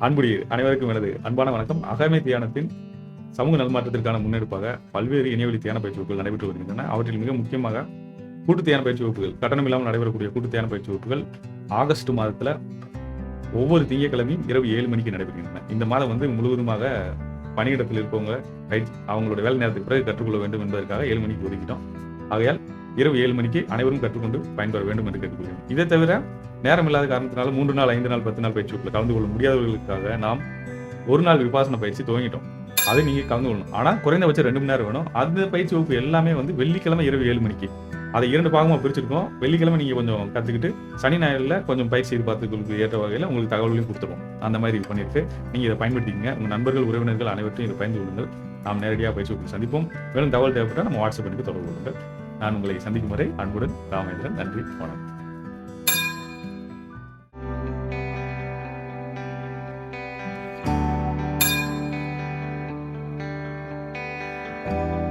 அன்புடைய அனைவருக்கும் எனது அன்பான வணக்கம். அகமை தியானத்தின் சமூக நல்மாற்றத்திற்கான முன்னெடுப்பாக பல்வேறு இணையவழி தியான பயிற்சி வகுப்புகள் நடைபெற்று வருகின்றன. அவற்றில் மிக முக்கியமாக கூட்டு தியான பயிற்சி வகுப்புகள், கட்டணம் இல்லாமல் நடைபெறக்கூடிய கூட்டு தியான பயிற்சி வகுப்புகள் ஆகஸ்ட் மாதத்தில் ஒவ்வொரு திங்கட்கிழமையும் இரவு 7 மணிக்கு நடைபெறுகின்றன. இந்த மாதம் முழுவதுமாக பணியிடத்தில் இருப்பவங்க அவங்களோட வேலை நேரத்துக்கு பிறகு கற்றுக்கொள்ள வேண்டும் என்பதற்காக 7 மணிக்கு ஒதுக்கிட்டோம். ஆகையால் இரவு 7 மணிக்கு அனைவரும் கற்றுக்கொண்டு பயன்பெற வேண்டும் என்று கேட்டுக்கொள்கிறேன். இதை தவிர நேரம் இல்லாத காரணத்தினால 3 நாள், 5 நாள், 10 நாள் பயிற்சி வகுப்பில் கலந்து கொள்ள முடியாதவர்களுக்காக நாம் ஒரு நாள் விபாசன பயிற்சி துவங்கிட்டோம். அதை நீங்கள் கலந்து கொள்ளணும். ஆனால் குறைந்தபட்சம் 2 மணி நேரம் வேணும். அந்த பயிற்சி வகுப்பு எல்லாமே வெள்ளிக்கிழமை இரவு 7 மணிக்கு. அதை 2 பாகமாக பிரிச்சிருக்கோம். வெள்ளிக்கிழமை நீங்கள் கொஞ்சம் கற்றுக்கிட்டு சனி ஞாயிறில் கொஞ்சம் பயிற்சி எதிர்பார்த்துகளுக்கு ஏற்ற வகையில் உங்களுக்கு தகவல்களையும் கொடுத்துருவோம். அந்த மாதிரி பண்ணிட்டு நீங்கள் இதை பயன்படுத்திக்கங்க. உங்கள் நண்பர்கள், உறவினர்கள் அனைவற்றையும் இதை பயந்து கொள்ளுங்கள். நாம் நேரடியாக பயிற்சி வகுப்பில் சந்திப்போம். மேலும் தகவல் தேவைப்பட்டால் நம்ம வாட்ஸ்அப் பண்ணிட்டு தொடர்பு கொள்ளுங்கள். நான் உங்களை சந்திக்கும் வரை அன்புடன் ராமேந்திரன். நன்றி, வணக்கம். Thank you.